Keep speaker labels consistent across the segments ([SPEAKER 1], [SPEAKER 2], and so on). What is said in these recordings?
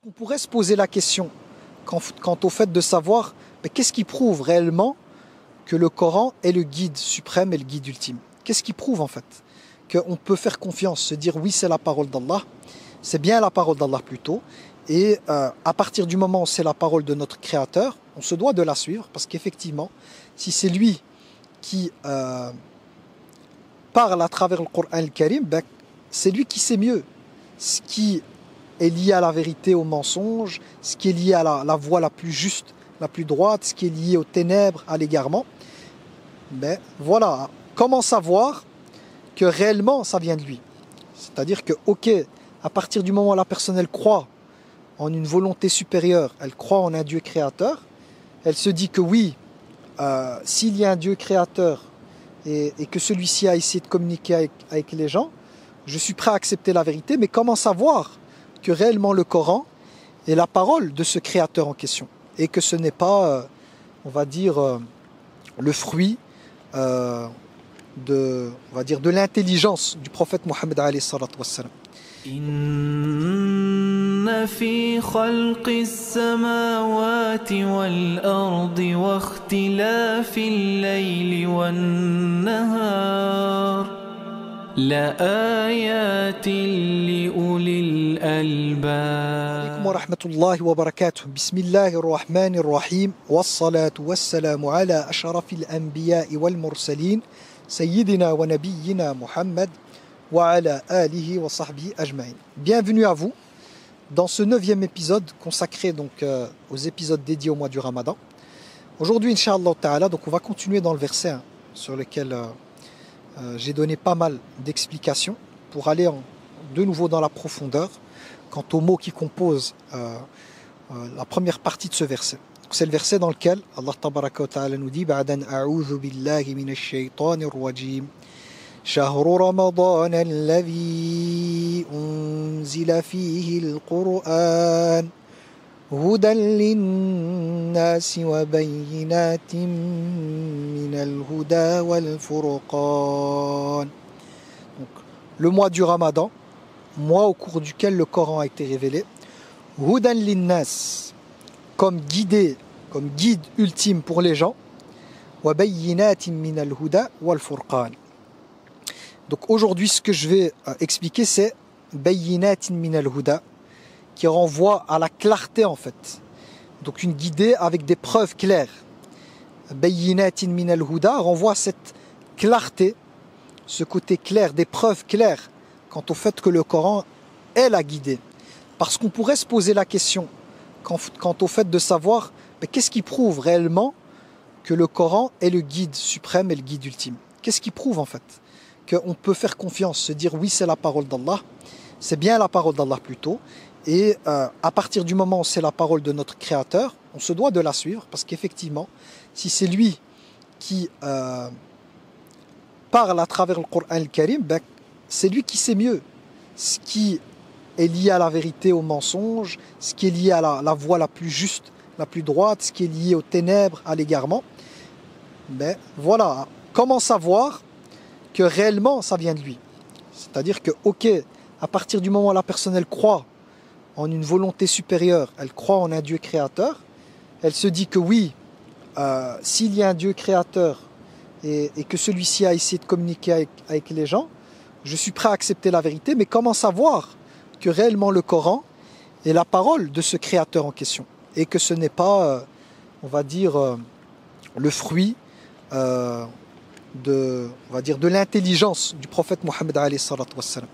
[SPEAKER 1] On pourrait se poser la question quant au fait de savoir qu'est-ce qui prouve réellement que le Coran est le guide suprême et le guide ultime. Qu'est-ce qui prouve en fait qu'on peut faire confiance, se dire oui c'est la parole d'Allah, c'est bien la parole d'Allah plutôt, et à partir du moment où c'est la parole de notre Créateur, on se doit de la suivre parce qu'effectivement, si c'est lui qui parle à travers le Coran al-Karim, c'est lui qui sait mieux ce qui est lié à la vérité, au mensonge, ce qui est lié à la voie la plus juste, la plus droite, ce qui est lié aux ténèbres, à l'égarement. Mais voilà, comment savoir que réellement ça vient de lui? C'est-à-dire que, ok, à partir du moment où la personne elle croit en une volonté supérieure, elle croit en un Dieu créateur, elle se dit que oui, s'il y a un Dieu créateur et que celui-ci a essayé de communiquer avec les gens, je suis prêt à accepter la vérité, mais comment savoir que réellement le Coran est la parole de ce créateur en question et que ce n'est pas, on va dire, le fruit de l'intelligence du prophète Mohammed alayhi salatu wassalam.
[SPEAKER 2] إن في خلق السماوات والأرض واختلاف الليل والنهار لآيات لأولي الألباب.
[SPEAKER 1] عليكم ورحمة الله وبركاته. بسم الله الرحمن الرحيم والصلاة والسلام على أشرف الأنبياء والمرسلين سيدنا ونبينا محمد وعلى آله وصحبه أجمعين. Bienvenue à vous dans ce 9e épisode consacré donc aux épisodes dédiés au mois du Ramadan. Aujourd'hui, Inch'Allah Ta'ala, donc on va continuer dans le verset sur lequel j'ai donné pas mal d'explications pour aller de nouveau dans la profondeur quant aux mots qui composent la première partie de ce verset. C'est le verset dans lequel Allah Tabaraka wa Ta'ala nous dit Ba'dan a'udhu billahi minash shaytanir rajim شهر رمضان الذي أنزل فيه القرآن هدى للناس وبينات من الهدى والفرقان. Donc, le mois du Ramadan, mois au cours duquel le Coran a été révélé, Hudan linnas, comme guide ultime pour les gens, wa bayyinatin min al-huda wal furqan. Donc aujourd'hui, ce que je vais expliquer, c'est bayyinatin min al-huda, qui renvoie à la clarté en fait. Donc une guidée avec des preuves claires. Bayyinatin min al-huda renvoie à cette clarté, ce côté clair, des preuves claires quant au fait que le Coran est la guidée. Parce qu'on pourrait se poser la question quant au fait de savoir qu'est-ce qui prouve réellement que le Coran est le guide suprême et le guide ultime. Qu'est-ce qui prouve en fait qu'on peut faire confiance, se dire oui c'est la parole d'Allah, c'est bien la parole d'Allah plutôt, et à partir du moment où c'est la parole de notre Créateur, on se doit de la suivre, parce qu'effectivement, si c'est lui qui parle à travers le Coran al-Karim, c'est lui qui sait mieux ce qui est lié à la vérité, au mensonge, ce qui est lié à la voie la plus juste, la plus droite, ce qui est lié aux ténèbres, à l'égarement. Mais voilà, comment savoir que réellement ça vient de lui? C'est-à-dire que, ok, à partir du moment où la personne elle croit en une volonté supérieure, elle croit en un Dieu créateur, elle se dit que oui, s'il y a un Dieu créateur et que celui-ci a essayé de communiquer avec les gens, je suis prêt à accepter la vérité, mais comment savoir que réellement le Coran est la parole de ce créateur en question et que ce n'est pas, on va dire, le fruit de l'intelligence du prophète Mohammed alayhi salatu wassalam.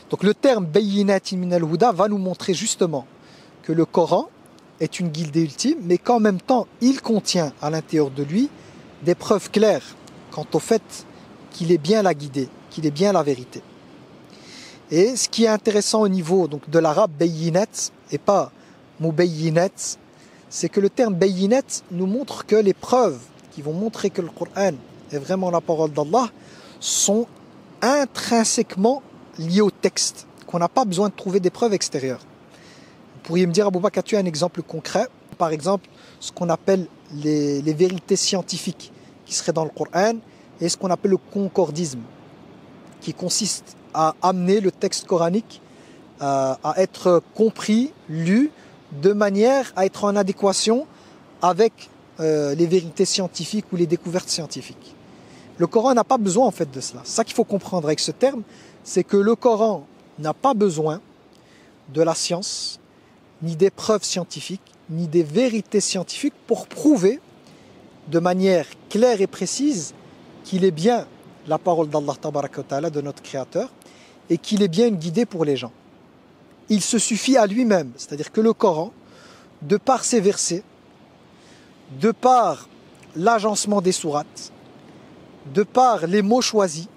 [SPEAKER 1] Donc le terme bayyinatin min al-huda va nous montrer justement que le Coran est une guidée ultime, mais qu'en même temps il contient à l'intérieur de lui des preuves claires quant au fait qu'il est bien la guidée, qu'il est bien la vérité. Et ce qui est intéressant au niveau donc, de l'arabe bayyinat et pas mubayyinat, c'est que le terme bayyinat nous montre que les preuves qui vont montrer que le Coran est vraiment la parole d'Allah sont intrinsèquement liées au texte, qu'on n'a pas besoin de trouver des preuves extérieures. Vous pourriez me dire, Abou Bakr, as-tu un exemple concret? Par exemple, ce qu'on appelle les vérités scientifiques qui seraient dans le Coran et ce qu'on appelle le concordisme, qui consiste à amener le texte coranique à être compris, lu, de manière à être en adéquation avec les vérités scientifiques ou les découvertes scientifiques. Le Coran n'a pas besoin en fait de cela. C'est ça qu'il faut comprendre avec ce terme, c'est que le Coran n'a pas besoin de la science, ni des preuves scientifiques, ni des vérités scientifiques pour prouver de manière claire et précise qu'il est bien la parole d'Allah Tabaraka wa Ta'ala, de notre Créateur, et qu'il est bien une guidée pour les gens. Il se suffit à lui-même, c'est-à-dire que le Coran, de par ses versets, de par l'agencement des sourates, de par les mots choisis,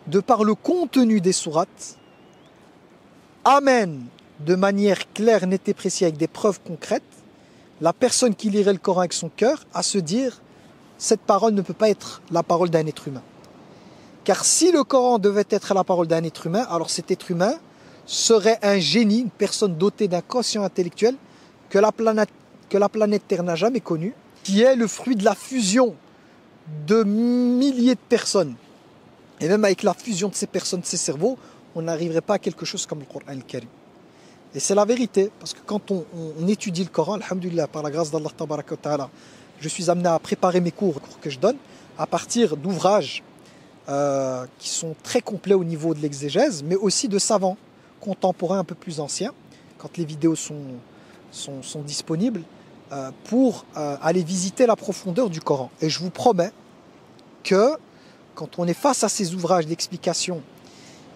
[SPEAKER 1] de par le contenu des sourates, amène de manière claire, nette et précise, avec des preuves concrètes, la personne qui lirait le Coran avec son cœur, à se dire « cette parole ne peut pas être la parole d'un être humain ». Car si le Coran devait être la parole d'un être humain, alors cet être humain serait un génie, une personne dotée d'un quotient intellectuel que la planète Terre n'a jamais connu, qui est le fruit de la fusion de milliers de personnes. Et même avec la fusion de ces personnes, de ces cerveaux, on n'arriverait pas à quelque chose comme le Coran al-Karim. Et c'est la vérité, parce que quand on étudie le Coran, alhamdoulilah, par la grâce d'Allah Tabaraka wa Ta'ala, je suis amené à préparer mes cours que je donne à partir d'ouvrages qui sont très complets au niveau de l'exégèse, mais aussi de savants contemporains un peu plus anciens, quand les vidéos sont disponibles, pour aller visiter la profondeur du Coran. Et je vous promets que quand on est face à ces ouvrages d'explication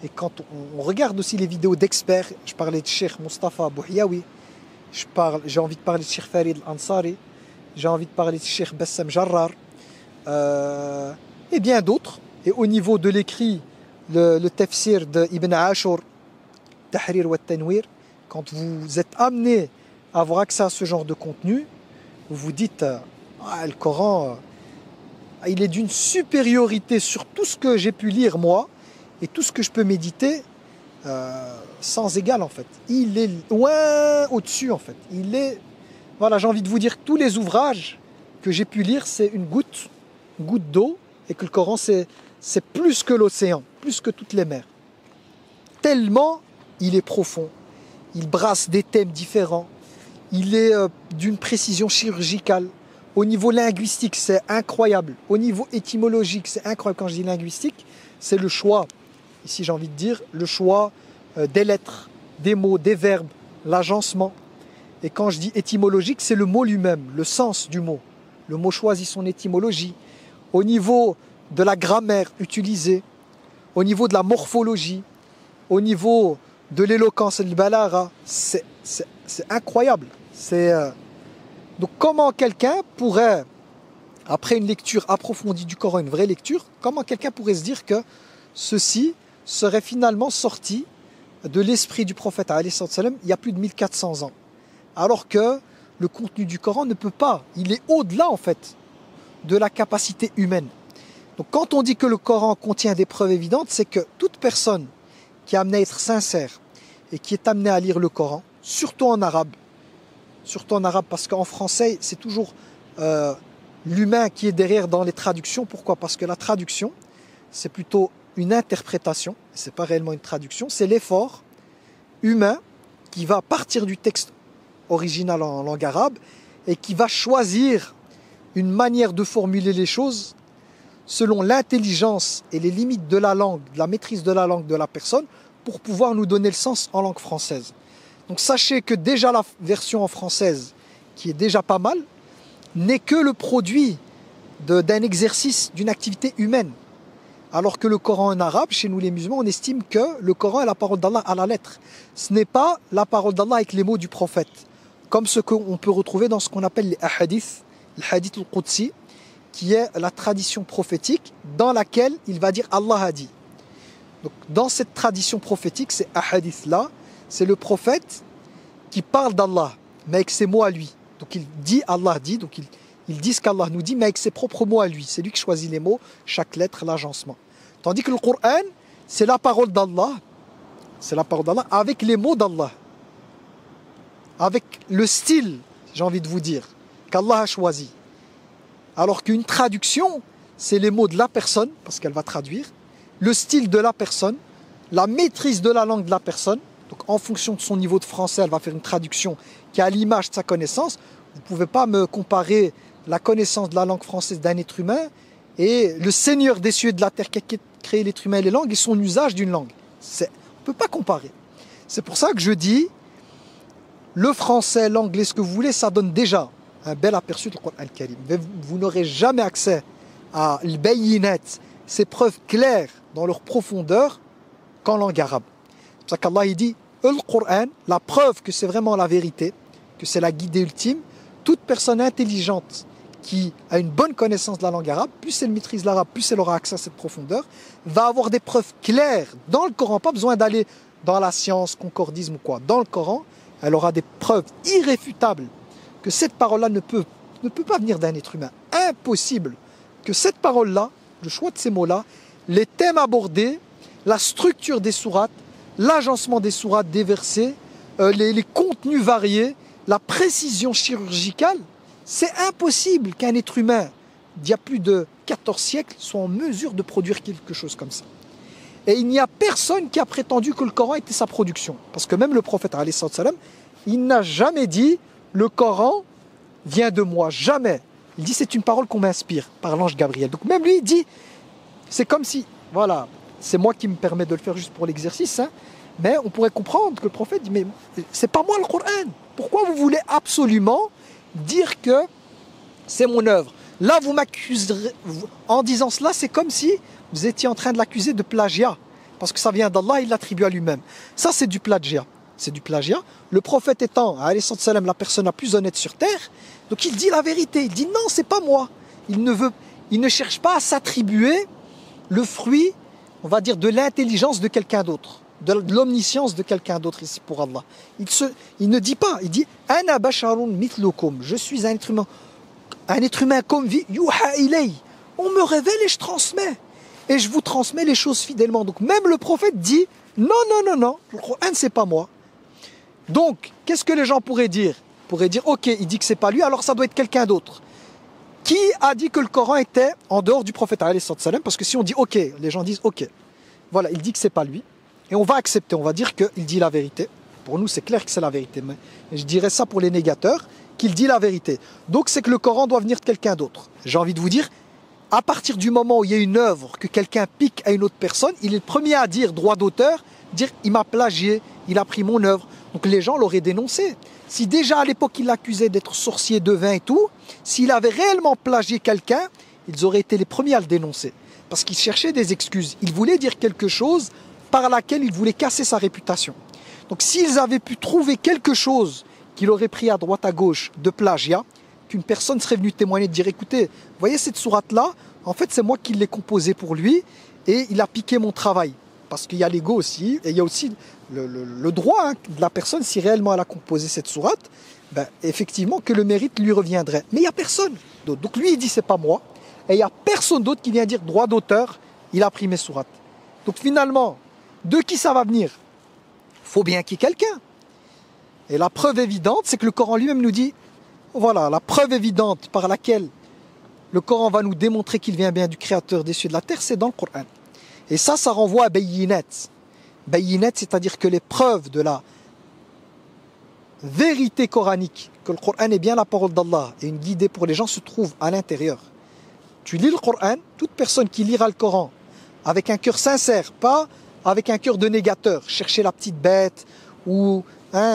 [SPEAKER 1] et quand on regarde aussi les vidéos d'experts, je parlais de Cheikh Mustafa Bouhiaoui, j'ai envie de parler de Cheikh Farid Al-Ansari, j'ai envie de parler de Cheikh Bassam Jarrar, et bien d'autres. Et au niveau de l'écrit, le tafsir d'Ibn Ashur, Tahrir wa Tanwir, quand vous êtes amené à avoir accès à ce genre de contenu, vous vous dites le Coran, il est d'une supériorité sur tout ce que j'ai pu lire moi et tout ce que je peux méditer sans égal en fait. Il est loin au-dessus en fait. Voilà, j'ai envie de vous dire que tous les ouvrages que j'ai pu lire, c'est une goutte d'eau, et que le Coran c'est plus que l'océan, plus que toutes les mers. Tellement il est profond, il brasse des thèmes différents, il est d'une précision chirurgicale. Au niveau linguistique, c'est incroyable. Au niveau étymologique, c'est incroyable. Quand je dis linguistique, c'est le choix, ici j'ai envie de dire, le choix des lettres, des mots, des verbes, l'agencement. Et quand je dis étymologique, c'est le mot lui-même, le sens du mot. Le mot choisit son étymologie. Au niveau de la grammaire utilisée, au niveau de la morphologie, au niveau de l'éloquence, le balara, c'est incroyable. Donc comment quelqu'un pourrait, après une lecture approfondie du Coran, une vraie lecture, comment quelqu'un pourrait se dire que ceci serait finalement sorti de l'esprit du prophète alayhi salam il y a plus de 1400 ans, alors que le contenu du Coran ne peut pas, il est au-delà en fait de la capacité humaine. Donc quand on dit que le Coran contient des preuves évidentes, c'est que toute personne qui est amenée à être sincère et qui est amenée à lire le Coran, surtout en arabe parce qu'en français c'est toujours l'humain qui est derrière dans les traductions. Pourquoi? Parce que la traduction c'est plutôt une interprétation, c'est pas réellement une traduction, c'est l'effort humain qui va partir du texte original en langue arabe et qui va choisir une manière de formuler les choses selon l'intelligence et les limites de la langue, de la maîtrise de la langue de la personne, pour pouvoir nous donner le sens en langue française. Donc sachez que déjà la version en française, qui est déjà pas mal, n'est que le produit d'un exercice, d'une activité humaine. Alors que le Coran en arabe, chez nous les musulmans, on estime que le Coran est la parole d'Allah à la lettre. Ce n'est pas la parole d'Allah avec les mots du prophète, comme ce qu'on peut retrouver dans ce qu'on appelle les hadiths, le hadith al-Qudsi, qui est la tradition prophétique dans laquelle il va dire Allah a dit. Donc dans cette tradition prophétique, ces hadiths-là, c'est le prophète qui parle d'Allah, mais avec ses mots à lui. Donc il dit Allah dit, donc il dit ce qu'Allah nous dit, mais avec ses propres mots à lui. C'est lui qui choisit les mots, chaque lettre, l'agencement. Tandis que le Coran, c'est la parole d'Allah, avec les mots d'Allah, avec le style, j'ai envie de vous dire, qu'Allah a choisi. Alors qu'une traduction, c'est les mots de la personne, parce qu'elle va traduire, le style de la personne, la maîtrise de la langue de la personne, Donc en fonction de son niveau de français, elle va faire une traduction qui est à l'image de sa connaissance. Vous ne pouvez pas me comparer la connaissance de la langue française d'un être humain et le Seigneur des cieux et de la terre qui a créé l'être humain et les langues et son usage d'une langue. On ne peut pas comparer. C'est pour ça que je dis, le français, l'anglais, ce que vous voulez, ça donne déjà un bel aperçu du Coran al-Karim. Mais vous n'aurez jamais accès à al-bayyinat, ces preuves claires dans leur profondeur, qu'en langue arabe. C'est pour ça qu'Allah il dit, le Coran, la preuve que c'est vraiment la vérité, que c'est la guidée ultime, toute personne intelligente qui a une bonne connaissance de la langue arabe, plus elle maîtrise l'arabe, plus elle aura accès à cette profondeur, va avoir des preuves claires dans le Coran, pas besoin d'aller dans la science, concordisme ou quoi. Dans le Coran, elle aura des preuves irréfutables que cette parole-là ne peut pas venir d'un être humain. Impossible que cette parole-là, le choix de ces mots-là, les thèmes abordés, la structure des sourates, l'agencement des sourates, des versets, les contenus variés, la précision chirurgicale, c'est impossible qu'un être humain d'il y a plus de 14 siècles soit en mesure de produire quelque chose comme ça. Et il n'y a personne qui a prétendu que le Coran était sa production. Parce que même le prophète, alayhi salam, il n'a jamais dit « le Coran vient de moi », jamais. Il dit « c'est une parole qu'on m'inspire » par l'ange Gabriel. Donc même lui, il dit, c'est comme si, voilà, c'est moi qui me permets de le faire juste pour l'exercice, hein, mais on pourrait comprendre que le prophète dit « mais c'est pas moi le Coran, pourquoi vous voulez absolument dire que c'est mon œuvre ?» Là, vous m'accuserez, en disant cela, c'est comme si vous étiez en train de l'accuser de plagiat, parce que ça vient d'Allah, il l'attribue à lui-même. Ça, c'est du plagiat. C'est du plagiat. Le prophète étant, alayhi salam, la personne la plus honnête sur terre, donc il dit la vérité. Il dit non, c'est pas moi. Il ne cherche pas à s'attribuer le fruit, on va dire, de l'intelligence de quelqu'un d'autre, de l'omniscience de quelqu'un d'autre ici pour Allah. Il ne dit pas, il dit Ana basharun mithlukum. Je suis un être humain comme vie. Yuha ilay. On me révèle et je transmets. Et je vous transmets les choses fidèlement. Donc même le prophète dit non, le Coran c'est pas moi. Donc, qu'est-ce que les gens pourraient dire? Ils pourraient dire, ok, il dit que c'est pas lui, alors ça doit être quelqu'un d'autre. Qui a dit que le Coran était en dehors du prophète alayhi salam? Parce que si on dit ok, les gens disent ok. Voilà, il dit que c'est pas lui. Et on va accepter, on va dire qu'il dit la vérité. Pour nous, c'est clair que c'est la vérité. Mais je dirais ça pour les négateurs, qu'il dit la vérité. Donc c'est que le Coran doit venir de quelqu'un d'autre. J'ai envie de vous dire, à partir du moment où il y a une œuvre que quelqu'un pique à une autre personne, il est le premier à dire droit d'auteur, dire il m'a plagié, il a pris mon œuvre. Donc les gens l'auraient dénoncé. Si déjà à l'époque il l'accusait d'être sorcier, devin et tout, s'il avait réellement plagié quelqu'un, ils auraient été les premiers à le dénoncer. Parce qu'il cherchait des excuses. Il voulait dire quelque chose par laquelle il voulait casser sa réputation. Donc s'ils avaient pu trouver quelque chose qu'il aurait pris à droite à gauche de plagiat, qu'une personne serait venue témoigner, de dire écoutez, vous voyez cette sourate-là, en fait c'est moi qui l'ai composée pour lui et il a piqué mon travail. Parce qu'il y a l'ego aussi, et il y a aussi le droit de la personne, si réellement elle a composé cette sourate, ben, effectivement que le mérite lui reviendrait. Mais il n'y a personne d'autre. Donc lui il dit c'est pas moi, et il n'y a personne d'autre qui vient dire droit d'auteur, il a pris mes sourates. Donc finalement, de qui ça va venir? Il faut bien qu'il y ait quelqu'un. Et la preuve évidente, c'est que le Coran lui-même nous dit, voilà, la preuve évidente par laquelle le Coran va nous démontrer qu'il vient bien du Créateur des cieux et de la terre, c'est dans le Coran. Et ça renvoie à bayyinat. Bayyinat, c'est-à-dire que les preuves de la vérité coranique, que le Coran est bien la parole d'Allah et une guidée pour les gens, se trouvent à l'intérieur. Tu lis le Coran, toute personne qui lira le Coran avec un cœur sincère, pas avec un cœur de négateur, chercher la petite bête ou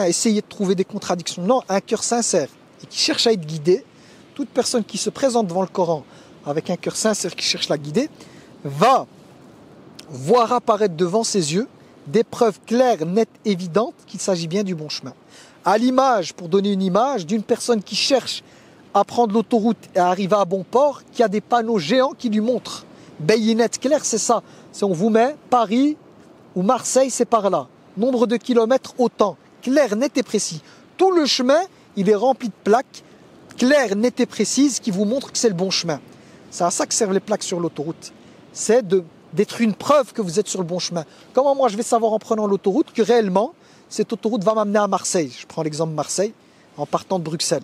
[SPEAKER 1] essayer de trouver des contradictions. Non, un cœur sincère et qui cherche à être guidé, toute personne qui se présente devant le Coran avec un cœur sincère qui cherche la guider, va voir apparaître devant ses yeux des preuves claires, nettes, évidentes qu'il s'agit bien du bon chemin. À l'image, pour donner une image, d'une personne qui cherche à prendre l'autoroute et à arriver à bon port, qui a des panneaux géants qui lui montrent. Bayyinat clair, c'est ça. Si on vous met Paris ou Marseille, c'est par là. Nombre de kilomètres, autant. Clair, net et précis. Tout le chemin, il est rempli de plaques claires, nettes et précises qui vous montrent que c'est le bon chemin. C'est à ça que servent les plaques sur l'autoroute. C'est d'être une preuve que vous êtes sur le bon chemin. Comment moi je vais savoir en prenant l'autoroute que réellement cette autoroute va m'amener à Marseille? Je prends l'exemple de Marseille en partant de Bruxelles.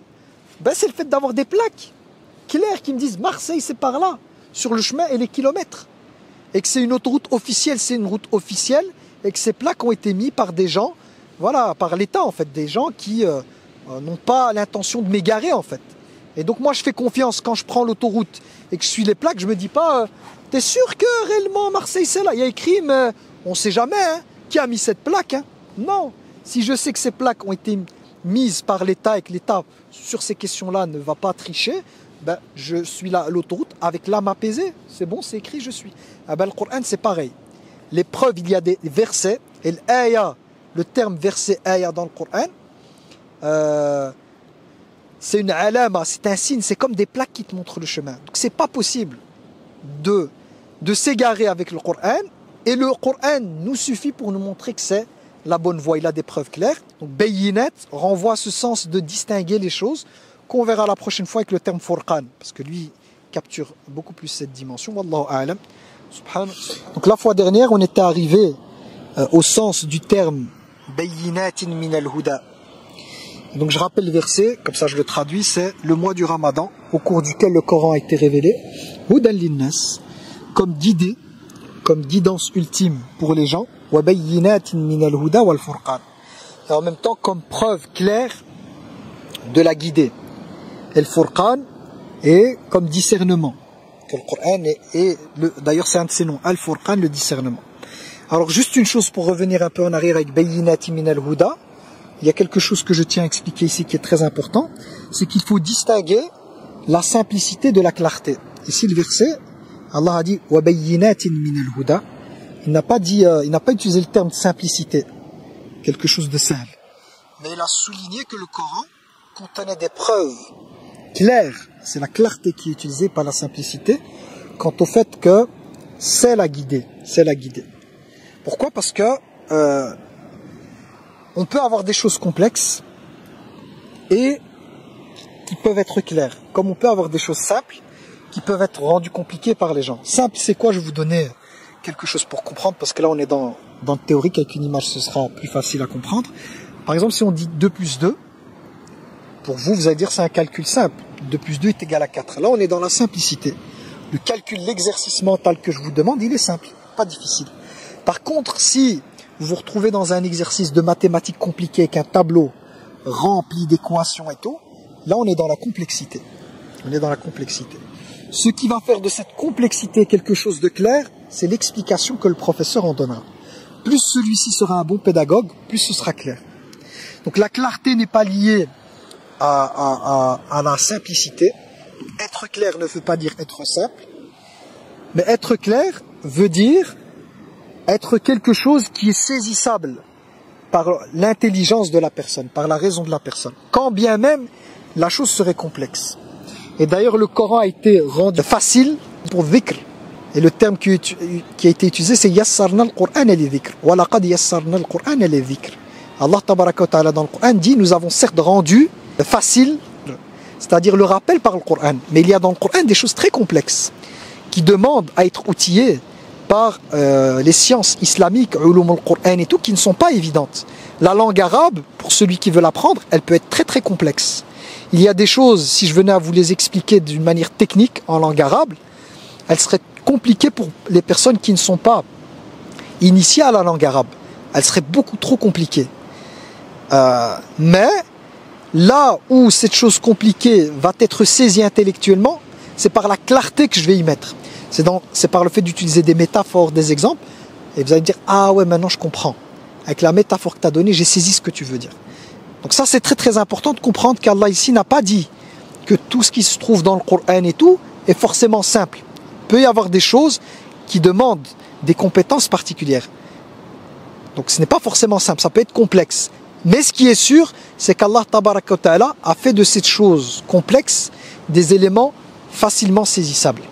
[SPEAKER 1] Ben, c'est le fait d'avoir des plaques claires qui me disent Marseille c'est par là, sur le chemin et les kilomètres. Et que c'est une autoroute officielle, c'est une route officielle et que ces plaques ont été mises par des gens voilà, par l'État en fait, des gens qui n'ont pas l'intention de m'égarer en fait. Et donc moi je fais confiance quand je prends l'autoroute et que je suis les plaques, je me dis pas t'es sûr que réellement Marseille c'est là? Il y a écrit mais on sait jamais hein, qui a mis cette plaque hein. Non, si je sais que ces plaques ont été mises par l'État et que l'État sur ces questions-là ne va pas tricher, ben, je suis là à l'autoroute avec l'âme apaisée, c'est bon, c'est écrit, je suis. Ah ben, le Coran c'est pareil. Les preuves, il y a des versets, et l'aya, le terme verset aya dans le Coran, c'est une alama, c'est un signe, c'est comme des plaques qui te montrent le chemin. Donc c'est pas possible de s'égarer avec le Coran, et le Coran nous suffit pour nous montrer que c'est la bonne voie, il a des preuves claires. Donc bayinat renvoie à ce sens de distinguer les choses, qu'on verra la prochaine fois avec le terme furqan, parce que lui capture beaucoup plus cette dimension. Wallahu a'lam. Donc la fois dernière, on était arrivé au sens du terme bayinatin min al-huda. Donc je rappelle le verset, comme ça je le traduis, c'est le mois du Ramadan, au cours duquel le Coran a été révélé, hudan linnas, comme guidée, comme guidance ultime pour les gens, wa bayinatin min al-huda wal furqan. Et en même temps comme preuve claire de la guidée. Et le furqan est comme discernement. Que le Coran est d'ailleurs c'est un de ses noms, Al-Furqan, le discernement. Alors juste une chose pour revenir un peu en arrière avec Bayyinati min al-Huda, il y a quelque chose que je tiens à expliquer ici qui est très important, c'est qu'il faut distinguer la simplicité de la clarté. Ici le verset, Allah a dit wa bayyinatin min al-Huda, il n'a pas utilisé le terme de simplicité, quelque chose de simple. Mais il a souligné que le Coran contenait des preuves claires. C'est la clarté qui est utilisée par la simplicité quant au fait que c'est la guidée. C'est la guidée. Pourquoi? Parce que on peut avoir des choses complexes et qui peuvent être claires. Comme on peut avoir des choses simples qui peuvent être rendues compliquées par les gens. Simple, c'est quoi? Je vais vous donner quelque chose pour comprendre, parce que là on est dans le théorique, avec une image ce sera plus facile à comprendre. Par exemple, si on dit 2 plus 2, pour vous, vous allez dire c'est un calcul simple. 2 plus 2 est égal à 4. Là, on est dans la simplicité. Le calcul, l'exercice mental que je vous demande, il est simple, pas difficile. Par contre, si vous vous retrouvez dans un exercice de mathématiques compliqué avec un tableau rempli d'équations et tout, là, on est dans la complexité. On est dans la complexité. Ce qui va faire de cette complexité quelque chose de clair, c'est l'explication que le professeur en donnera. Plus celui-ci sera un bon pédagogue, plus ce sera clair. Donc la clarté n'est pas liée à la simplicité. Être clair ne veut pas dire être simple, mais être clair veut dire être quelque chose qui est saisissable par l'intelligence de la personne, par la raison de la personne, quand bien même la chose serait complexe. Et d'ailleurs le Coran a été rendu facile pour dhikr, et le terme qui a été utilisé c'est yassarna al-Qur'an li dhikr, wa laqad yassarna al-Qur'an li dhikr. Allah tabaraka wa ta'ala dans le Coran dit nous avons certes rendu facile, c'est-à-dire le rappel par le Coran, mais il y a dans le Coran des choses très complexes qui demandent à être outillées par les sciences islamiques, ulum al-Qur'an et tout, qui ne sont pas évidentes. La langue arabe, pour celui qui veut l'apprendre, elle peut être très très complexe. Il y a des choses, si je venais à vous les expliquer d'une manière technique en langue arabe, elles seraient compliquées pour les personnes qui ne sont pas initiées à la langue arabe. Elles seraient beaucoup trop compliquées. Mais là où cette chose compliquée va être saisie intellectuellement, c'est par la clarté que je vais y mettre. C'est par le fait d'utiliser des métaphores, des exemples, et vous allez me dire, ah ouais, maintenant je comprends. Avec la métaphore que tu as donnée, j'ai saisi ce que tu veux dire. Donc ça, c'est très très important de comprendre qu'Allah ici n'a pas dit que tout ce qui se trouve dans le Coran et tout est forcément simple. Il peut y avoir des choses qui demandent des compétences particulières. Donc ce n'est pas forcément simple, ça peut être complexe. Mais ce qui est sûr, c'est qu'Allah tabaraka wa ta'ala a fait de cette chose complexe des éléments facilement saisissables.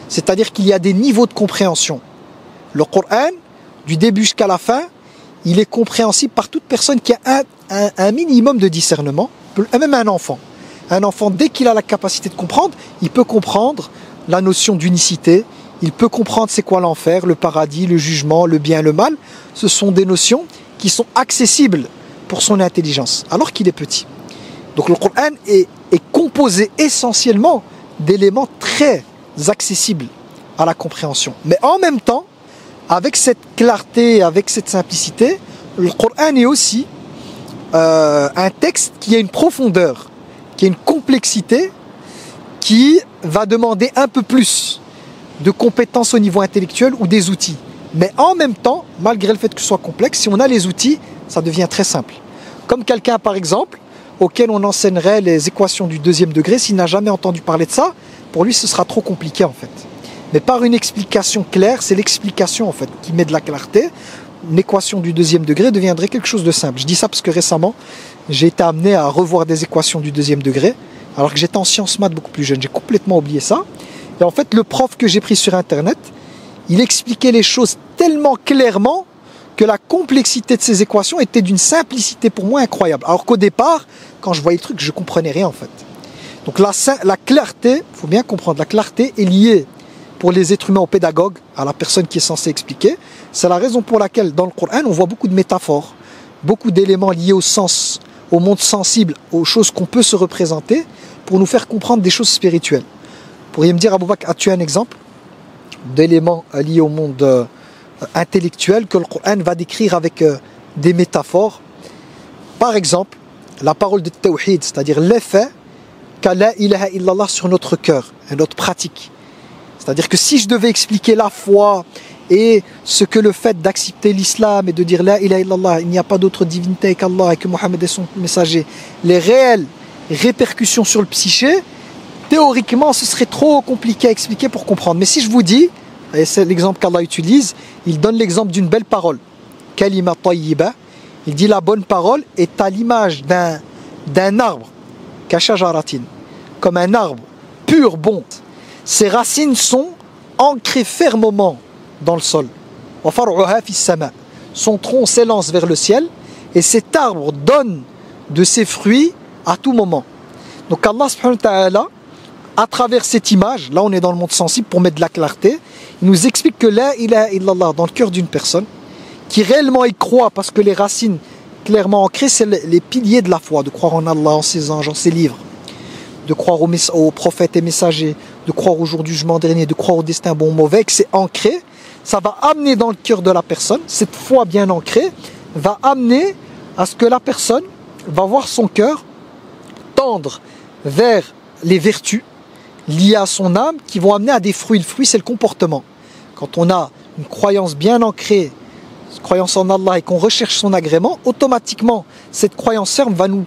[SPEAKER 1] C'est-à-dire qu'il y a des niveaux de compréhension. Le Coran, du début jusqu'à la fin, il est compréhensible par toute personne qui a un minimum de discernement, même un enfant. Un enfant, dès qu'il a la capacité de comprendre, il peut comprendre la notion d'unicité, il peut comprendre c'est quoi l'enfer, le paradis, le jugement, le bien, le mal. Ce sont des notions qui sont accessibles pour son intelligence, alors qu'il est petit. Donc le Coran est composé essentiellement d'éléments très accessibles à la compréhension. Mais en même temps, avec cette clarté, avec cette simplicité, le Coran est aussi un texte qui a une profondeur, qui a une complexité, qui va demander un peu plus de compétences au niveau intellectuel ou des outils. Mais en même temps, malgré le fait que ce soit complexe, si on a les outils, ça devient très simple. Comme quelqu'un, par exemple, auquel on enseignerait les équations du deuxième degré, s'il n'a jamais entendu parler de ça, pour lui, ce sera trop compliqué en fait. Mais par une explication claire, c'est l'explication en fait qui met de la clarté. Une équation du deuxième degré deviendrait quelque chose de simple. Je dis ça parce que récemment, j'ai été amené à revoir des équations du deuxième degré, alors que j'étais en sciences maths beaucoup plus jeune. J'ai complètement oublié ça. Et en fait, le prof que j'ai pris sur Internet, il expliquait les choses tellement clairement que la complexité de ces équations était d'une simplicité pour moi incroyable. Alors qu'au départ, quand je voyais le truc, je ne comprenais rien en fait. Donc la clarté, il faut bien comprendre, la clarté est liée pour les êtres humains au pédagogue, à la personne qui est censée expliquer. C'est la raison pour laquelle dans le Coran, on voit beaucoup de métaphores, beaucoup d'éléments liés au sens, au monde sensible, aux choses qu'on peut se représenter, pour nous faire comprendre des choses spirituelles. Vous pourriez me dire, Abou Bakr, as-tu un exemple d'éléments liés au monde intellectuel que le Coran va décrire avec des métaphores? Par exemple, la parole de Tawhid, c'est-à-dire l'effet qu'a la ilaha illallah sur notre cœur et notre pratique. C'est-à-dire que si je devais expliquer la foi et ce que le fait d'accepter l'islam et de dire la ilaha illallah, il n'y a pas d'autre divinité qu'Allah et que Mohammed est son messager, les réelles répercussions sur le psyché, théoriquement ce serait trop compliqué à expliquer pour comprendre. Mais si je vous dis, et c'est l'exemple qu'Allah utilise, il donne l'exemple d'une belle parole, kalima tayyiba, il dit la bonne parole est à l'image d'un arbre, kashajaratin, comme un arbre pur, bon. Ses racines sont ancrées fermement dans le sol. Son tronc s'élance vers le ciel et cet arbre donne de ses fruits à tout moment. Donc Allah subhanahu wa ta'ala, à travers cette image, là on est dans le monde sensible pour mettre de la clarté, il nous explique que la ilaha illallah dans le cœur d'une personne qui réellement y croit parce que les racines clairement ancrées, c'est les piliers de la foi, de croire en Allah, en ses anges, en ses livres, de croire aux prophètes et messagers, de croire au jour du jugement dernier, de croire au destin bon ou mauvais, que c'est ancré, ça va amener dans le cœur de la personne, cette foi bien ancrée, va amener à ce que la personne va voir son cœur tendre vers les vertus liées à son âme qui vont amener à des fruits. Le fruit, c'est le comportement. Quand on a une croyance bien ancrée, une croyance en Allah et qu'on recherche son agrément, automatiquement, cette croyance ferme va nous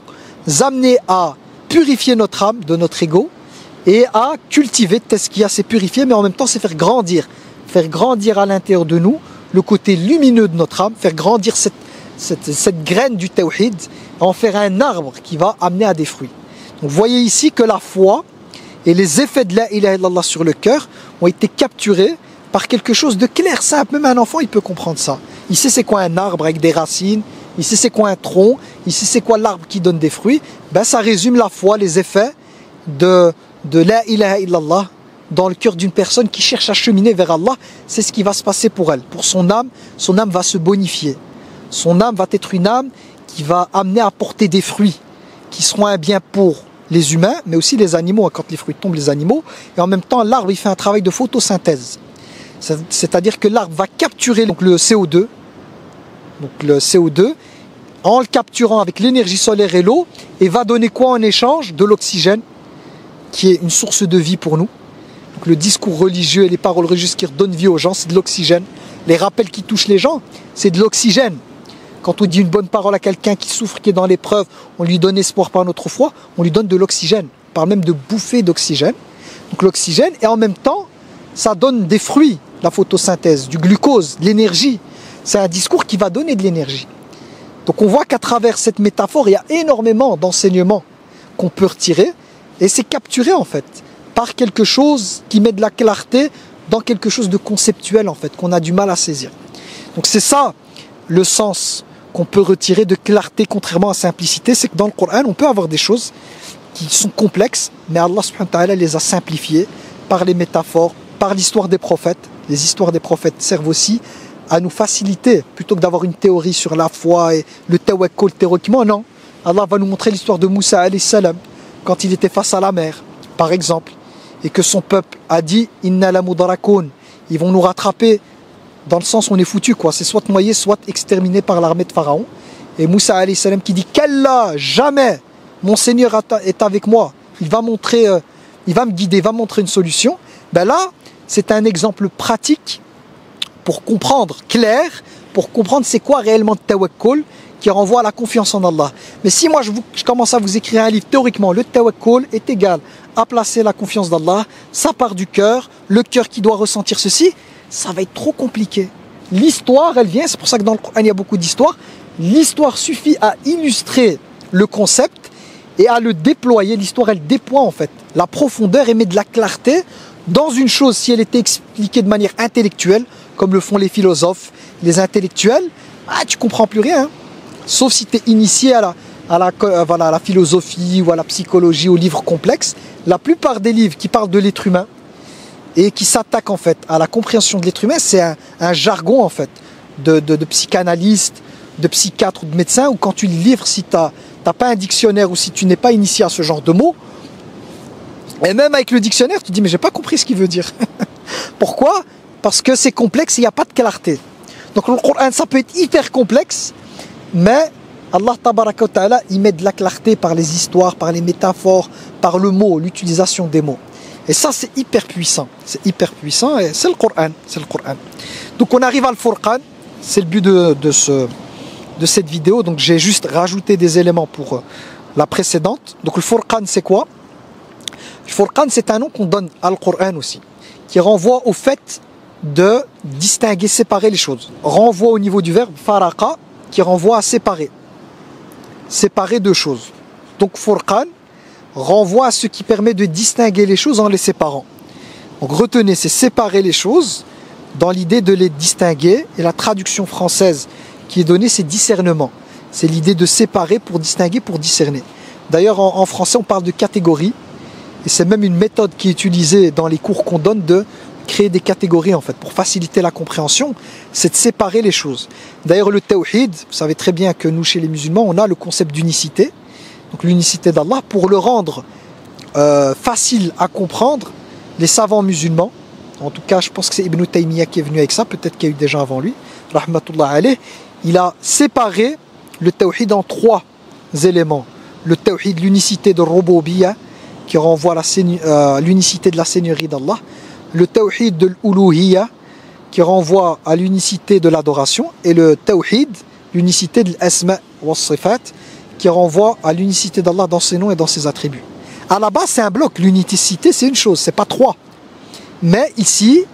[SPEAKER 1] amener à purifier notre âme de notre ego et à cultiver tazkiya, c'est purifier, mais en même temps c'est faire grandir à l'intérieur de nous le côté lumineux de notre âme, faire grandir cette graine du tawhid, en faire un arbre qui va amener à des fruits. Donc vous voyez ici que la foi et les effets de la ilaha illallah sur le cœur ont été capturés par quelque chose de clair, simple. Même un enfant il peut comprendre ça. Il sait c'est quoi un arbre avec des racines, il sait c'est quoi un tronc, il sait c'est quoi l'arbre qui donne des fruits. Ben ça résume la foi, les effets de la ilaha illallah dans le cœur d'une personne qui cherche à cheminer vers Allah. C'est ce qui va se passer pour elle, pour son âme va se bonifier. Son âme va être une âme qui va amener à porter des fruits qui seront un bien pour les humains, mais aussi les animaux, quand les fruits tombent, les animaux. Et en même temps, l'arbre il fait un travail de photosynthèse. C'est-à-dire que l'arbre va capturer donc le CO2, en le capturant avec l'énergie solaire et l'eau, et va donner quoi en échange? De l'oxygène, qui est une source de vie pour nous. Donc le discours religieux et les paroles religieuses qui redonnent vie aux gens, c'est de l'oxygène. Les rappels qui touchent les gens, c'est de l'oxygène. Quand on dit une bonne parole à quelqu'un qui souffre, qui est dans l'épreuve, on lui donne espoir par notre foi, on lui donne de l'oxygène. On parle même de bouffée d'oxygène. Donc l'oxygène, et en même temps, ça donne des fruits, la photosynthèse, du glucose, de l'énergie. C'est un discours qui va donner de l'énergie. Donc on voit qu'à travers cette métaphore, il y a énormément d'enseignements qu'on peut retirer, et c'est capturé en fait par quelque chose qui met de la clarté dans quelque chose de conceptuel en fait, qu'on a du mal à saisir. Donc c'est ça le sens qu'on peut retirer de clarté contrairement à simplicité, c'est que dans le Coran on peut avoir des choses qui sont complexes, mais Allah subhanahu wa ta'ala les a simplifiées par les métaphores, par l'histoire des prophètes. Les histoires des prophètes servent aussi à nous faciliter, plutôt que d'avoir une théorie sur la foi et le tawakkul théoriquement, non. Allah va nous montrer l'histoire de Moussa alayhi salam, quand il était face à la mer, par exemple, et que son peuple a dit « Inna la mudarakun » ils vont nous rattraper, dans le sens où on est foutu, quoi. C'est soit noyé, soit exterminé par l'armée de Pharaon. et Moussa alayhi salam qui dit Kalla, jamais mon Seigneur est avec moi, il va me guider, il va me montrer une solution. Ben là, c'est un exemple pratique pour comprendre, clair, pour comprendre c'est quoi réellement le tawakkul, qui renvoie à la confiance en Allah. Mais si moi je commence à vous écrire un livre, théoriquement, le tawakkul est égal à placer la confiance d'Allah, ça part du cœur, le cœur qui doit ressentir ceci, ça va être trop compliqué. L'histoire, elle vient, c'est pour ça que dans le Coran, il y a beaucoup d'histoires. L'histoire suffit à illustrer le concept et à le déployer. L'histoire, elle déploie en fait la profondeur et met de la clarté dans une chose. Si elle était expliquée de manière intellectuelle, comme le font les philosophes, les intellectuels, tu comprends plus rien. Sauf si tu es initié à la philosophie ou à la psychologie, aux livres complexes. La plupart des livres qui parlent de l'être humain et qui s'attaquent en fait à la compréhension de l'être humain, c'est un jargon en fait de psychanalystes, de psychiatres ou de médecins, où quand tu le livres, si tu n'as pas un dictionnaire ou si tu n'es pas initié à ce genre de mots, et même avec le dictionnaire, tu te dis mais j'ai pas compris ce qu'il veut dire. Pourquoi? Parce que c'est complexe et il n'y a pas de clarté. Donc le Coran, ça peut être hyper complexe, mais Allah tabaraka wa ta'ala, il met de la clarté par les histoires, par les métaphores, par le mot, l'utilisation des mots. Et ça, c'est hyper puissant. C'est hyper puissant et c'est le Coran. C'est le Coran. Donc on arrive à Al-Furqan. C'est le but de cette vidéo. Donc j'ai juste rajouté des éléments pour la précédente. Donc le Furqan, c'est quoi? Le Furqan, c'est un nom qu'on donne à Al-Coran aussi, qui renvoie au fait de distinguer, séparer les choses. Renvoie au niveau du verbe faraqa, qui renvoie à séparer. Séparer deux choses. Donc Furqan renvoie à ce qui permet de distinguer les choses en les séparant. Donc retenez, c'est séparer les choses dans l'idée de les distinguer. Et la traduction française qui est donnée, c'est discernement. C'est l'idée de séparer pour distinguer, pour discerner. D'ailleurs, en français, on parle de catégories. Et c'est même une méthode qui est utilisée dans les cours qu'on donne de créer des catégories en fait, pour faciliter la compréhension, c'est de séparer les choses. D'ailleurs, le tawhid, vous savez très bien que nous, chez les musulmans, on a le concept d'unicité, donc l'unicité d'Allah, pour le rendre facile à comprendre, les savants musulmans, en tout cas, je pense que c'est Ibn Taymiyyah qui est venu avec ça, peut-être qu'il y a eu des gens avant lui, rahmatullah alayh, il a séparé le tawhid en trois éléments. Le tawhid, l'unicité de Rububiyyah, qui renvoie à l'unicité de la seigneurie d'Allah. Le tawhid de l'uluhiyya, qui renvoie à l'unicité de l'adoration. Et le tawhid, l'unicité de l'asma wa sifat, qui renvoie à l'unicité d'Allah dans ses noms et dans ses attributs. À la base, c'est un bloc. L'unicité, c'est une chose, c'est pas trois. Mais ici,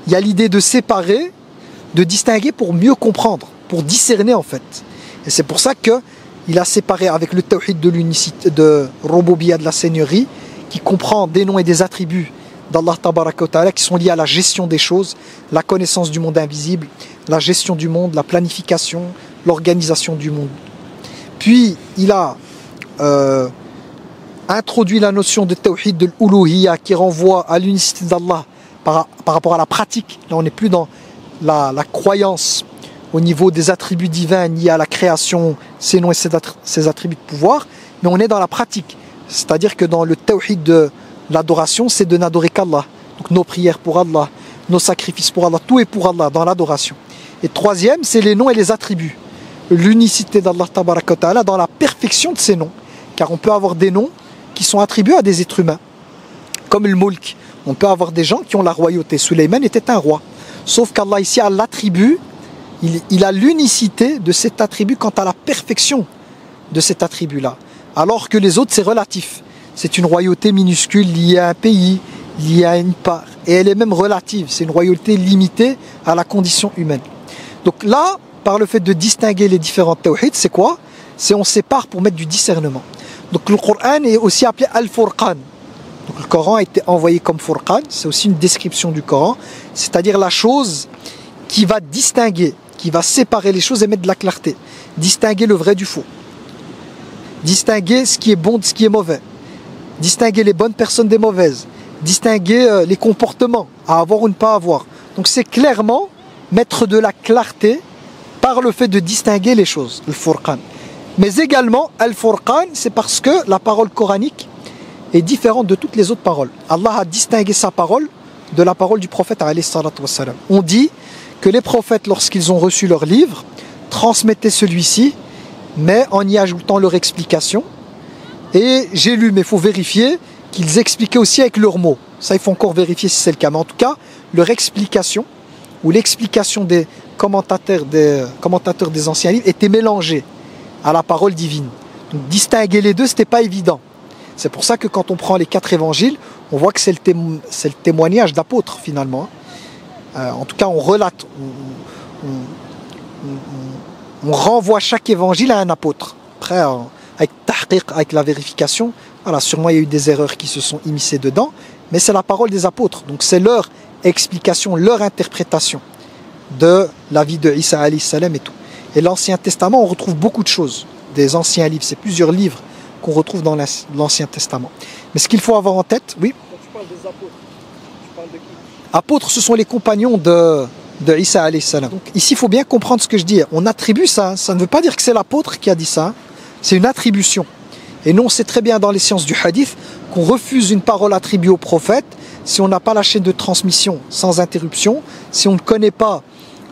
[SPEAKER 1] il y a l'idée de séparer, de distinguer pour mieux comprendre, pour discerner en fait. Et c'est pour ça qu'il a séparé avec le tawhid de l'unicité de Rububiyyah, de la seigneurie, qui comprend des noms et des attributs d'Allah tabaraka wa ta'ala qui sont liés à la gestion des choses, la connaissance du monde invisible, la gestion du monde, la planification, l'organisation du monde. Puis il a introduit la notion de tawhid de l'uluhiyya qui renvoie à l'unicité d'Allah par rapport à la pratique. Là on n'est plus dans la croyance au niveau des attributs divins liés à la création, ses noms et ses attributs de pouvoir, mais on est dans la pratique. C'est-à-dire que dans le tawhid de l'adoration, c'est de n'adorer qu'Allah. Donc nos prières pour Allah, nos sacrifices pour Allah, tout est pour Allah dans l'adoration. Et troisième, c'est les noms et les attributs. L'unicité d'Allah tabaraka wa ta'ala dans la perfection de ses noms. Car on peut avoir des noms qui sont attribués à des êtres humains. Comme le mulk. On peut avoir des gens qui ont la royauté. Sulayman était un roi. Sauf qu'Allah ici a l'attribut, il a l'unicité de cet attribut quant à la perfection de cet attribut-là. Alors que les autres, c'est relatif. C'est une royauté minuscule liée à un pays, liée à une part. Et elle est même relative. C'est une royauté limitée à la condition humaine. Donc là, par le fait de distinguer les différents tawhid, c'est quoi? C'est on sépare pour mettre du discernement. Donc le Coran est aussi appelé Al-Furqan. Donc le Coran a été envoyé comme Furqan. C'est aussi une description du Coran. C'est-à-dire la chose qui va distinguer, qui va séparer les choses et mettre de la clarté. Distinguer le vrai du faux. Distinguer ce qui est bon de ce qui est mauvais. Distinguer les bonnes personnes des mauvaises. Distinguer les comportements, à avoir ou ne pas avoir. Donc c'est clairement mettre de la clarté par le fait de distinguer les choses, le Furqan. Mais également, Al-Furqan, c'est parce que la parole coranique est différente de toutes les autres paroles. Allah a distingué sa parole de la parole du prophète alayhi salatu wassalam. On dit que les prophètes, lorsqu'ils ont reçu leur livre, transmettaient celui-ci mais en y ajoutant leur explication. Et j'ai lu, mais il faut vérifier, qu'ils expliquaient aussi avec leurs mots. Ça, il faut encore vérifier si c'est le cas. Mais en tout cas, leur explication, ou l'explication des commentateurs des anciens livres était mélangée à la parole divine. Donc distinguer les deux, ce n'était pas évident. C'est pour ça que quand on prend les 4 évangiles, on voit que c'est le témoignage d'apôtres finalement. En tout cas, on relate, on renvoie chaque évangile à un apôtre. Après, avec tahqiq, avec la vérification, voilà, sûrement il y a eu des erreurs qui se sont immiscées dedans, mais c'est la parole des apôtres. Donc c'est leur explication, leur interprétation de la vie de Isa alayhi salam et tout. Et l'Ancien Testament, on retrouve beaucoup de choses des anciens livres. C'est plusieurs livres qu'on retrouve dans l'Ancien Testament. Mais ce qu'il faut avoir en tête, oui.
[SPEAKER 3] Quand tu parles des apôtres, tu parles de qui?
[SPEAKER 1] Apôtres, ce sont les compagnons de Isa alayhi salam. Donc ici, il faut bien comprendre ce que je dis. On attribue ça. Ça ne veut pas dire que c'est l'apôtre qui a dit ça. C'est une attribution. Et nous, on sait très bien dans les sciences du hadith qu'on refuse une parole attribuée au prophète si on n'a pas la chaîne de transmission sans interruption, si on ne connaît pas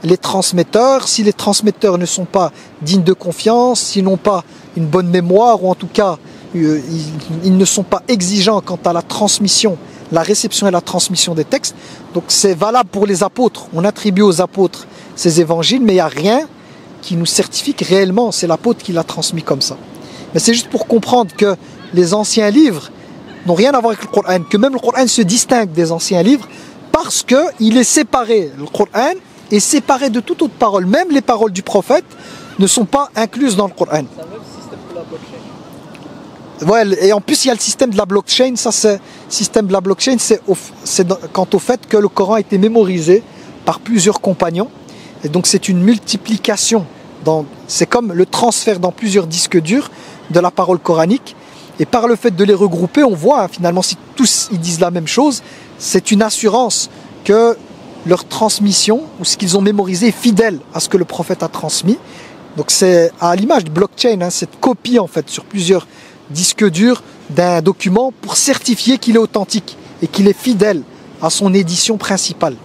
[SPEAKER 1] les transmetteurs, si les transmetteurs ne sont pas dignes de confiance, s'ils n'ont pas une bonne mémoire, ou en tout cas, ils ne sont pas exigeants quant à la transmission, la réception et la transmission des textes. Donc c'est valable pour les apôtres. On attribue aux apôtres ces évangiles, mais il n'y a rien qui nous certifie que réellement c'est l'apôtre qui l'a transmis comme ça. Mais c'est juste pour comprendre que les anciens livres n'ont rien à voir avec le Coran, que même le Coran se distingue des anciens livres parce qu'il est séparé. Le Coran est séparé de toute autre parole. Même les paroles du prophète ne sont pas incluses dans le Coran.
[SPEAKER 3] C'est le même système que la blockchain.
[SPEAKER 1] Ouais, et en plus il y a le système de la blockchain. Ça, c'est système de la blockchain, c'est quant au fait que le Coran a été mémorisé par plusieurs compagnons. Et donc c'est une multiplication. C'est comme le transfert dans plusieurs disques durs de la parole coranique. Et par le fait de les regrouper, on voit finalement si tous ils disent la même chose, c'est une assurance que leur transmission ou ce qu'ils ont mémorisé est fidèle à ce que le prophète a transmis. Donc c'est à l'image de blockchain, cette copie en fait sur plusieurs disques durs d'un document pour certifier qu'il est authentique et qu'il est fidèle à son édition principale.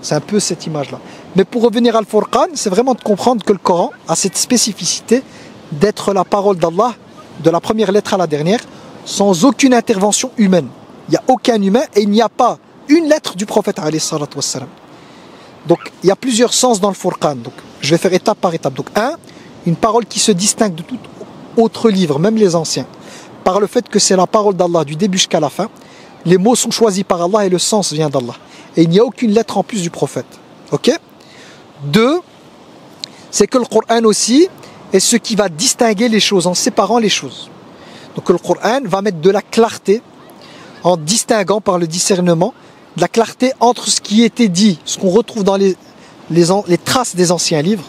[SPEAKER 1] C'est un peu cette image-là. Mais pour revenir à Al-Furqan, c'est vraiment de comprendre que le Coran a cette spécificité d'être la parole d'Allah de la première lettre à la dernière, sans aucune intervention humaine. Il n'y a aucun humain et il n'y a pas une lettre du prophète alayhi salatu wassalam. Donc il y a plusieurs sens dans le Furqan. Donc je vais faire étape par étape. Donc une parole qui se distingue de tout autre livre, même les anciens, par le fait que c'est la parole d'Allah du début jusqu'à la fin. Les mots sont choisis par Allah et le sens vient d'Allah. Et il n'y a aucune lettre en plus du prophète. Ok ? 2, c'est que le Coran aussi est ce qui va distinguer les choses, en séparant les choses. Donc le Coran va mettre de la clarté, en distinguant par le discernement, de la clarté entre ce qui était dit, ce qu'on retrouve dans les traces des anciens livres.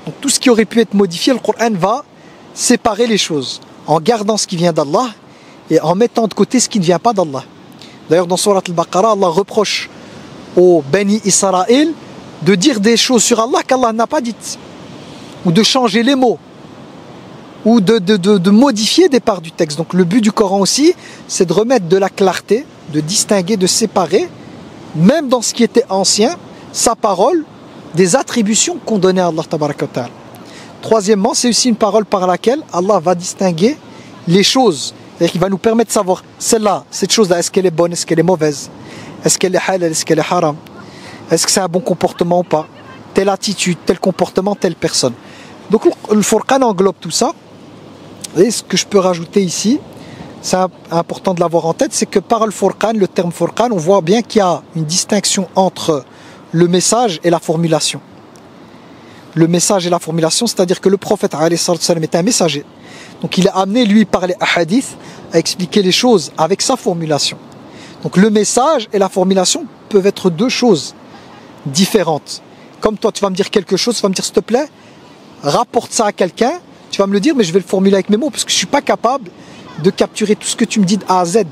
[SPEAKER 1] Donc tout ce qui aurait pu être modifié, le Coran va séparer les choses, en gardant ce qui vient d'Allah et en mettant de côté ce qui ne vient pas d'Allah. D'ailleurs dans Surat Al-Baqarah, Allah reproche aux Bani Israël de dire des choses sur Allah qu'Allah n'a pas dites, ou de changer les mots, ou de modifier des parts du texte. Donc le but du Coran aussi, c'est de remettre de la clarté, de distinguer, de séparer, même dans ce qui était ancien, sa parole, des attributions qu'on donnait à Allah Tabaraka wa Ta'ala. Troisièmement, c'est aussi une parole par laquelle Allah va distinguer les choses. C'est-à-dire qu'il va nous permettre de savoir, celle-là, cette chose-là, est-ce qu'elle est bonne, est-ce qu'elle est mauvaise, est-ce qu'elle est halal, est-ce qu'elle est haram, est-ce que c'est un bon comportement ou pas, telle attitude, tel comportement, telle personne. Donc le Furqan englobe tout ça. Et ce que je peux rajouter ici, c'est important de l'avoir en tête, c'est que par le Furqan, le terme Furqan, on voit bien qu'il y a une distinction entre le message et la formulation. Le message et la formulation, c'est-à-dire que le prophète alayhi salam est un messager. Donc il est amené, lui, par les hadiths, à expliquer les choses avec sa formulation. Donc le message et la formulation peuvent être deux choses différentes. Comme toi, tu vas me dire quelque chose, tu vas me dire, s'il te plaît, rapporte ça à quelqu'un, tu vas me le dire, mais je vais le formuler avec mes mots, parce que je ne suis pas capable de capturer tout ce que tu me dis de A à Z.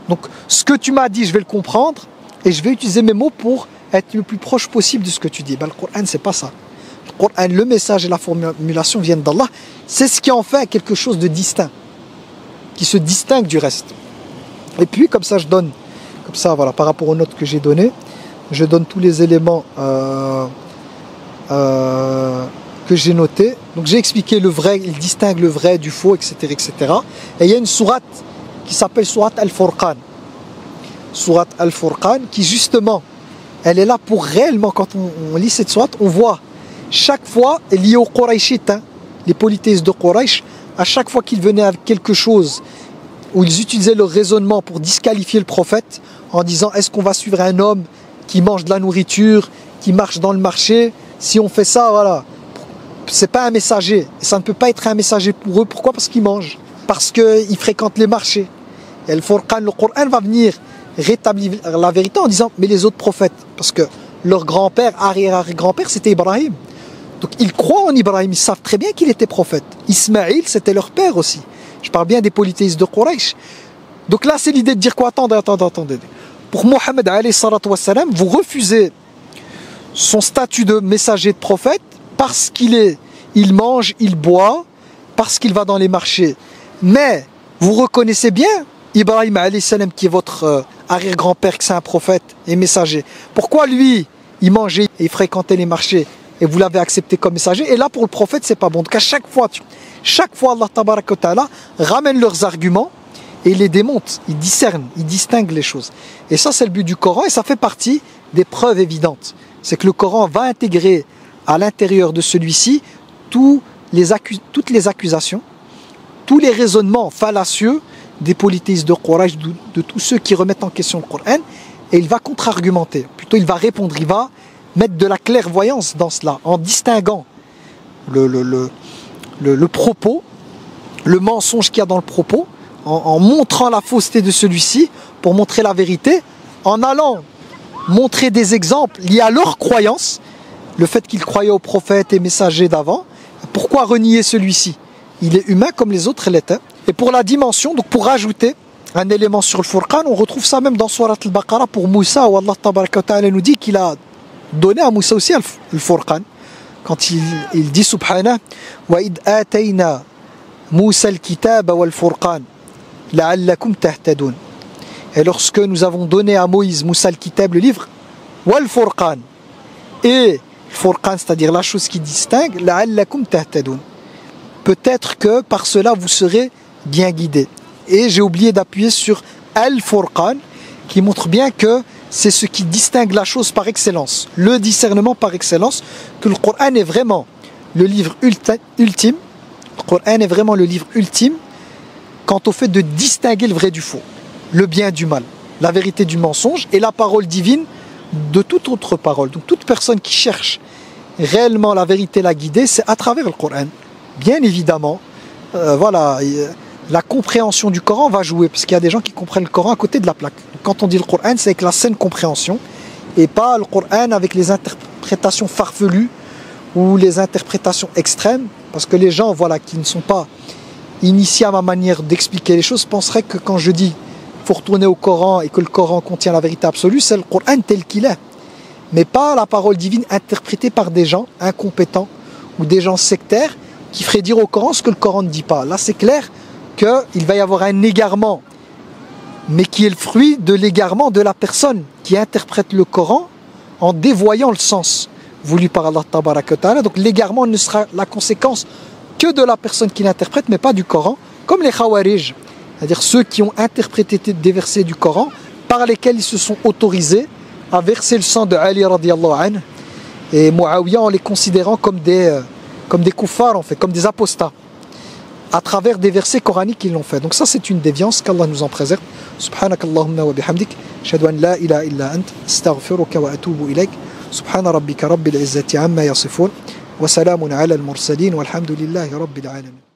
[SPEAKER 1] Donc ce que tu m'as dit, je vais le comprendre, et je vais utiliser mes mots pour être le plus proche possible de ce que tu dis. Ben, le Coran, c'est pas ça. Le Coran, le message et la formulation viennent d'Allah. C'est ce qui en fait quelque chose de distinct, qui se distingue du reste. Et puis, comme ça, je donne, comme ça, voilà, par rapport aux notes que j'ai données, je donne tous les éléments que j'ai notées. Donc j'ai expliqué le vrai, il distingue le vrai du faux, etc. etc. Et il y a une sourate qui s'appelle sourate Al-Furqan. Sourate Al-Furqan qui justement, elle est là pour réellement, quand on lit cette sourate, on voit chaque fois, lié aux Qurayshites, hein, les polythéistes de Quraysh, à chaque fois qu'ils venaient avec quelque chose où ils utilisaient leur raisonnement pour disqualifier le prophète en disant est-ce qu'on va suivre un homme qui mange de la nourriture, qui marche dans le marché, si on fait ça, voilà. C'est pas un messager, ça ne peut pas être un messager pour eux. Pourquoi? Parce qu'ils mangent, parce qu'ils fréquentent les marchés. Et le Coran va venir rétablir la vérité en disant mais les autres prophètes, parce que leur grand-père, arrière-arrière-grand-père, c'était Ibrahim. Donc ils croient en Ibrahim, ils savent très bien qu'il était prophète. Ismaïl, c'était leur père aussi. Je parle bien des polythéistes de Quraysh. Donc là, c'est l'idée de dire quoi? Attendez. Pour Mohammed, vous refusez son statut de messager de prophète parce il mange, il boit, parce qu'il va dans les marchés. Mais vous reconnaissez bien Ibrahim qui est votre arrière-grand-père, que c'est un prophète et messager. Pourquoi lui, il mangeait et il fréquentait les marchés et vous l'avez accepté comme messager? Et là, pour le prophète, c'est pas bon. Donc à chaque fois, Allah Tabaraka wa Ta'ala ramène leurs arguments et il les démonte, il discerne, il distingue les choses. Et ça, c'est le but du Coran et ça fait partie des preuves évidentes. C'est que le Coran va intégrer à l'intérieur de celui-ci toutes les accusations, tous les raisonnements fallacieux des polythéistes de Quraysh, de tous ceux qui remettent en question le Coran, et il va contre-argumenter. Plutôt, il va répondre, il va mettre de la clairvoyance dans cela, en distinguant le propos, le mensonge qu'il y a dans le propos, en montrant la fausseté de celui-ci, pour montrer la vérité, en allant montrer des exemples liés à leur croyance, le fait qu'ils croyaient aux prophètes et messagers d'avant. Pourquoi renier celui-ci? Il est humain comme les autres l'étaient. Et pour la dimension, donc pour rajouter un élément sur le Furqan, on retrouve ça même dans Surat al-Baqarah pour Moussa, où Allah Tabaraka wa Ta'ala nous dit qu'il a donné à Moussa aussi le Furqan. Quand il dit subhanah, wa id atayna Moussa al-kitab wal Furqan la'allakum tahtadun. Et lorsque nous avons donné à Moïse, Moussa al-kitab, le livre, wal Furqan, et le Furqan, c'est-à-dire la chose qui distingue, la'allakum tahtadun. Peut-être que par cela vous serez bien guidés. Et j'ai oublié d'appuyer sur Al-Furqan, qui montre bien que c'est ce qui distingue la chose par excellence, le discernement par excellence, que le Coran est vraiment le livre ultime. Le Coran est vraiment le livre ultime quant au fait de distinguer le vrai du faux, le bien du mal, la vérité du mensonge et la parole divine de toute autre parole. Donc toute personne qui cherche réellement la vérité, la guider, c'est à travers le Coran. Bien évidemment, voilà, la compréhension du Coran va jouer, parce qu'il y a des gens qui comprennent le Coran à côté de la plaque. Donc, quand on dit le Coran, c'est avec la saine compréhension, et pas le Coran avec les interprétations farfelues ou les interprétations extrêmes, parce que les gens, voilà, qui ne sont pas initiés à ma manière d'expliquer les choses, penseraient que quand je dis qu'il faut retourner au Coran et que le Coran contient la vérité absolue, c'est le Coran tel qu'il est, mais pas la parole divine interprétée par des gens incompétents ou des gens sectaires qui ferait dire au Coran ce que le Coran ne dit pas. Là, c'est clair qu'il va y avoir un égarement, mais qui est le fruit de l'égarement de la personne qui interprète le Coran en dévoyant le sens voulu par Allah Tabaraka wa Ta'ala. Donc l'égarement ne sera la conséquence que de la personne qui l'interprète, mais pas du Coran, comme les Khawarij, c'est-à-dire ceux qui ont interprété des versets du Coran par lesquels ils se sont autorisés à verser le sang de Ali radiallahu anhu et Muawiyah, en les considérant comme des kuffars, en fait, comme des apostats, à travers des versets coraniques qu'ils l'ont fait. Donc ça, c'est une déviance, qu'Allah nous en préserve. Subhanakallahumma wa bihamdik, ashhadu an la ilaha illa ant, astaghfiruka wa atubu ilayk. Subhana rabbika rabbil izzati amma yasifun, wa salamun ala al-mursalin, walhamdulillahi rabbil alamin.